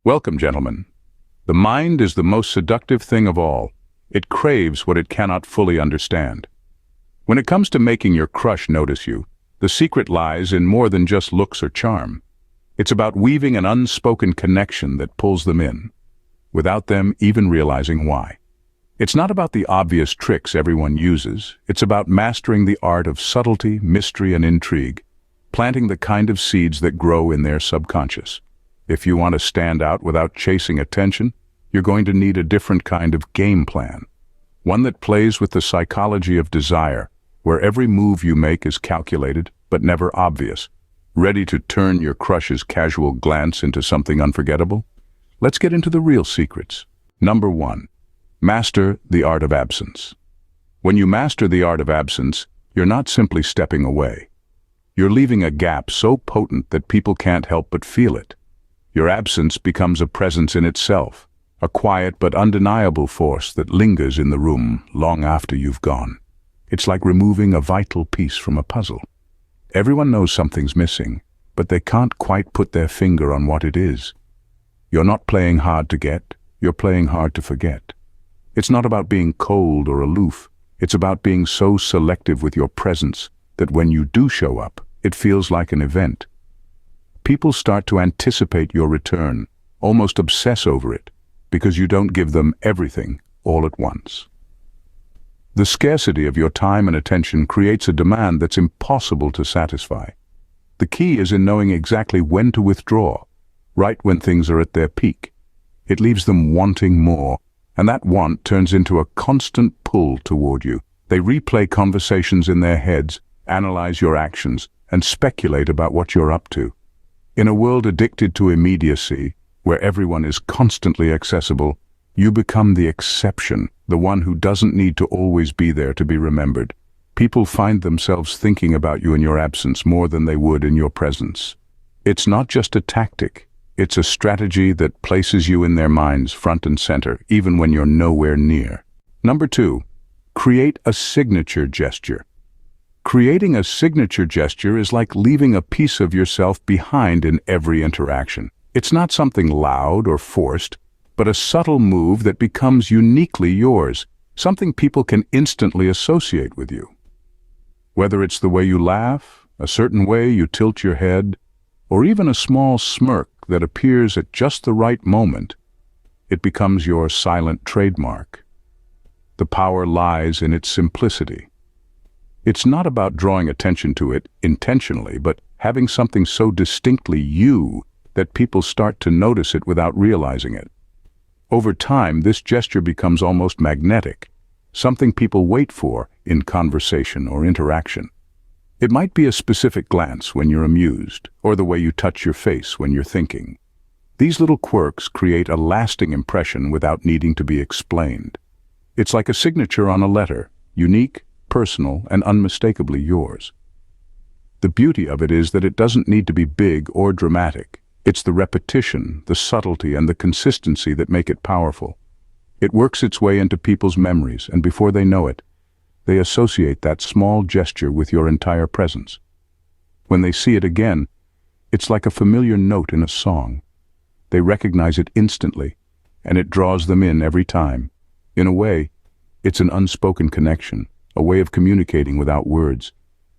Welcome, gentlemen. The mind is the most seductive thing of all. It craves what it cannot fully understand. When it comes to making your crush notice you, the secret lies in more than just looks or charm. It's about weaving an unspoken connection that pulls them in, without them even realizing why. It's not about the obvious tricks everyone uses. It's about mastering the art of subtlety, mystery, and intrigue, planting the kind of seeds that grow in their subconscious. If you want to stand out without chasing attention, you're going to need a different kind of game plan. One that plays with the psychology of desire, where every move you make is calculated but never obvious, ready to turn your crush's casual glance into something unforgettable. Let's get into the real secrets. Number 1. Master the art of absence. When you master the art of absence, you're not simply stepping away. You're leaving a gap so potent that people can't help but feel it. Your absence becomes a presence in itself, a quiet but undeniable force that lingers in the room long after you've gone. It's like removing a vital piece from a puzzle. Everyone knows something's missing, but they can't quite put their finger on what it is. You're not playing hard to get, you're playing hard to forget. It's not about being cold or aloof. It's about being so selective with your presence that when you do show up, it feels like an event. People start to anticipate your return, almost obsess over it, because you don't give them everything all at once. The scarcity of your time and attention creates a demand that's impossible to satisfy. The key is in knowing exactly when to withdraw, right when things are at their peak. It leaves them wanting more, and that want turns into a constant pull toward you. They replay conversations in their heads, analyze your actions, and speculate about what you're up to. In a world addicted to immediacy, where everyone is constantly accessible, you become the exception, the one who doesn't need to always be there to be remembered. People find themselves thinking about you in your absence more than they would in your presence. It's not just a tactic, it's a strategy that places you in their minds front and center, even when you're nowhere near. Number 2, create a signature gesture. Creating a signature gesture is like leaving a piece of yourself behind in every interaction. It's not something loud or forced, but a subtle move that becomes uniquely yours, something people can instantly associate with you. Whether it's the way you laugh, a certain way you tilt your head, or even a small smirk that appears at just the right moment, it becomes your silent trademark. The power lies in its simplicity. It's not about drawing attention to it intentionally, but having something so distinctly you that people start to notice it without realizing it. Over time, this gesture becomes almost magnetic, something people wait for in conversation or interaction. It might be a specific glance when you're amused, or the way you touch your face when you're thinking. These little quirks create a lasting impression without needing to be explained. It's like a signature on a letter, unique, personal, and unmistakably yours. The beauty of it is that it doesn't need to be big or dramatic. It's the repetition, the subtlety, and the consistency that make it powerful. It works its way into people's memories, and before they know it, they associate that small gesture with your entire presence. When they see it again, it's like a familiar note in a song. They recognize it instantly, and it draws them in every time. In a way, it's an unspoken connection, a way of communicating without words.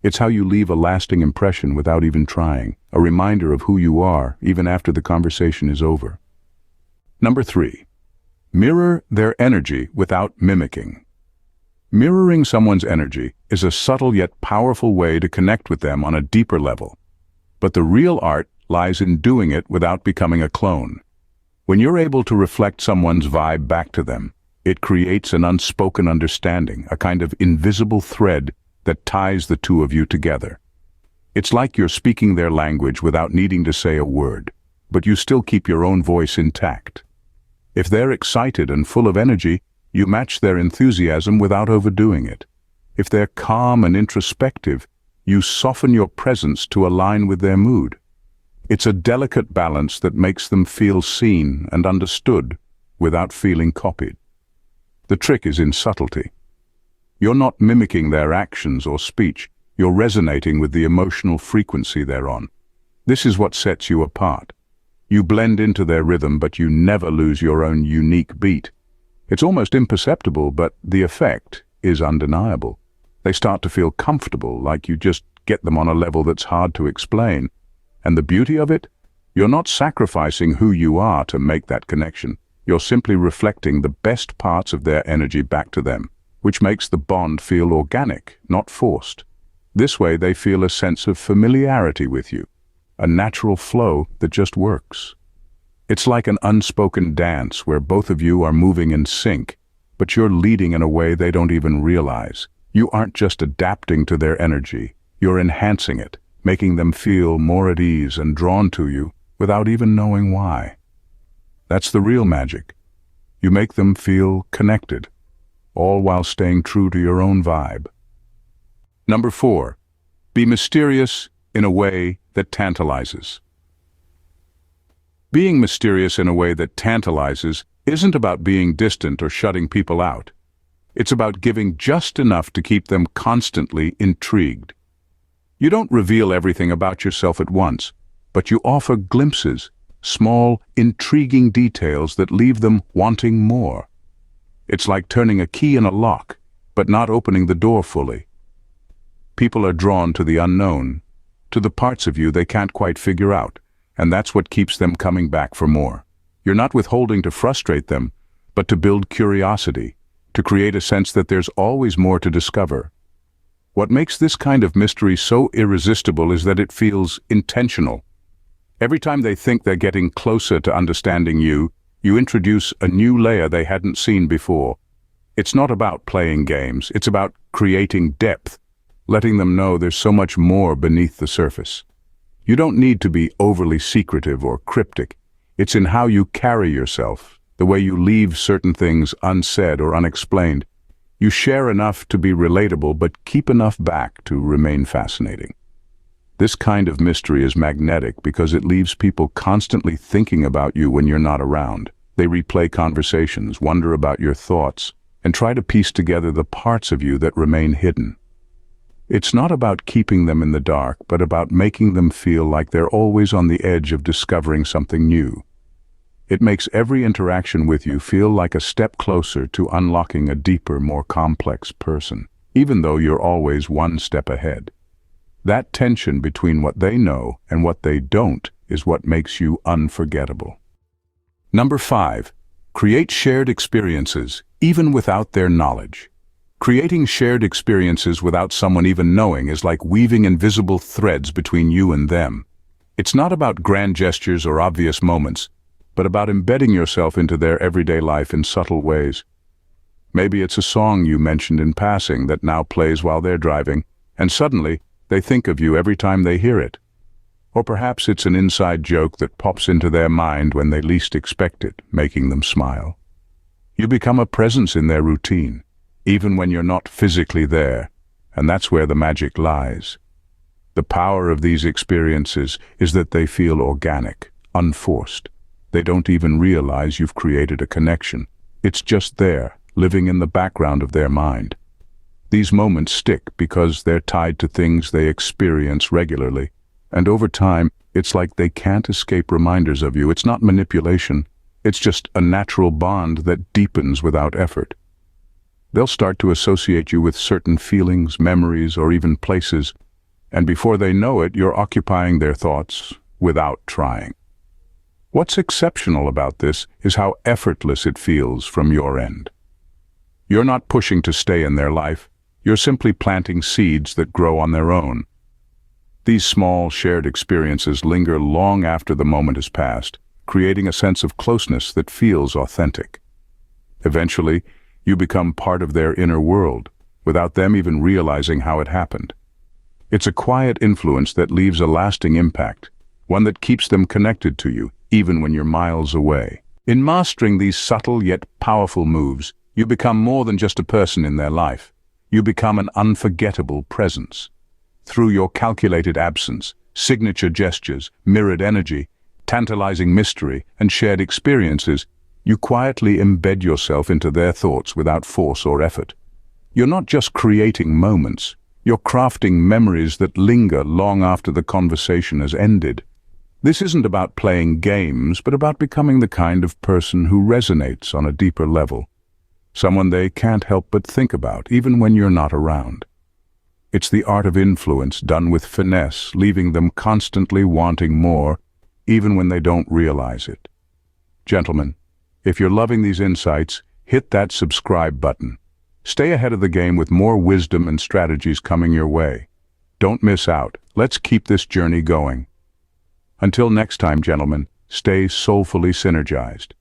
It's how you leave a lasting impression without even trying, a reminder of who you are even after the conversation is over. Number 3, mirror their energy without mimicking. Mirroring someone's energy is a subtle yet powerful way to connect with them on a deeper level. But the real art lies in doing it without becoming a clone. When you're able to reflect someone's vibe back to them, it creates an unspoken understanding, a kind of invisible thread that ties the two of you together. It's like you're speaking their language without needing to say a word, but you still keep your own voice intact. If they're excited and full of energy, you match their enthusiasm without overdoing it. If they're calm and introspective, you soften your presence to align with their mood. It's a delicate balance that makes them feel seen and understood without feeling copied. The trick is in subtlety. You're not mimicking their actions or speech, you're resonating with the emotional frequency they're on. This is what sets you apart. You blend into their rhythm, but you never lose your own unique beat. It's almost imperceptible, but the effect is undeniable. They start to feel comfortable, like you just get them on a level that's hard to explain. And the beauty of it? You're not sacrificing who you are to make that connection. You're simply reflecting the best parts of their energy back to them, which makes the bond feel organic, not forced. This way they feel a sense of familiarity with you, a natural flow that just works. It's like an unspoken dance where both of you are moving in sync, but you're leading in a way they don't even realize. You aren't just adapting to their energy, you're enhancing it, making them feel more at ease and drawn to you without even knowing why. That's the real magic. You make them feel connected, all while staying true to your own vibe. Number 4, be mysterious in a way that tantalizes. Being mysterious in a way that tantalizes isn't about being distant or shutting people out. It's about giving just enough to keep them constantly intrigued. You don't reveal everything about yourself at once, but you offer glimpses, small, intriguing details that leave them wanting more. It's like turning a key in a lock, but not opening the door fully. People are drawn to the unknown, to the parts of you they can't quite figure out, and that's what keeps them coming back for more. You're not withholding to frustrate them, but to build curiosity, to create a sense that there's always more to discover. What makes this kind of mystery so irresistible is that it feels intentional. Every time they think they're getting closer to understanding you, you introduce a new layer they hadn't seen before. It's not about playing games, it's about creating depth, letting them know there's so much more beneath the surface. You don't need to be overly secretive or cryptic. It's in how you carry yourself, the way you leave certain things unsaid or unexplained. You share enough to be relatable, but keep enough back to remain fascinating. This kind of mystery is magnetic because it leaves people constantly thinking about you when you're not around. They replay conversations, wonder about your thoughts, and try to piece together the parts of you that remain hidden. It's not about keeping them in the dark, but about making them feel like they're always on the edge of discovering something new. It makes every interaction with you feel like a step closer to unlocking a deeper, more complex person, even though you're always one step ahead. That tension between what they know and what they don't is what makes you unforgettable. Number 5, create shared experiences, even without their knowledge. Creating shared experiences without someone even knowing is like weaving invisible threads between you and them. It's not about grand gestures or obvious moments, but about embedding yourself into their everyday life in subtle ways. Maybe it's a song you mentioned in passing that now plays while they're driving, and suddenly they think of you every time they hear it. Or perhaps it's an inside joke that pops into their mind when they least expect it, making them smile. You become a presence in their routine, even when you're not physically there, and that's where the magic lies. The power of these experiences is that they feel organic, unforced. They don't even realize you've created a connection. It's just there, living in the background of their mind. These moments stick because they're tied to things they experience regularly, and over time, it's like they can't escape reminders of you. It's not manipulation, it's just a natural bond that deepens without effort. They'll start to associate you with certain feelings, memories, or even places, and before they know it, you're occupying their thoughts without trying. What's exceptional about this is how effortless it feels from your end. You're not pushing to stay in their life, you're simply planting seeds that grow on their own. These small, shared experiences linger long after the moment has passed, creating a sense of closeness that feels authentic. Eventually, you become part of their inner world, without them even realizing how it happened. It's a quiet influence that leaves a lasting impact, one that keeps them connected to you, even when you're miles away. In mastering these subtle yet powerful moves, you become more than just a person in their life. You become an unforgettable presence. Through your calculated absence, signature gestures, mirrored energy, tantalizing mystery, and shared experiences, you quietly embed yourself into their thoughts without force or effort. You're not just creating moments, you're crafting memories that linger long after the conversation has ended. This isn't about playing games, but about becoming the kind of person who resonates on a deeper level. Someone they can't help but think about, even when you're not around. It's the art of influence done with finesse, leaving them constantly wanting more, even when they don't realize it. Gentlemen, if you're loving these insights, hit that subscribe button. Stay ahead of the game with more wisdom and strategies coming your way. Don't miss out. Let's keep this journey going. Until next time, gentlemen, stay soulfully synergized.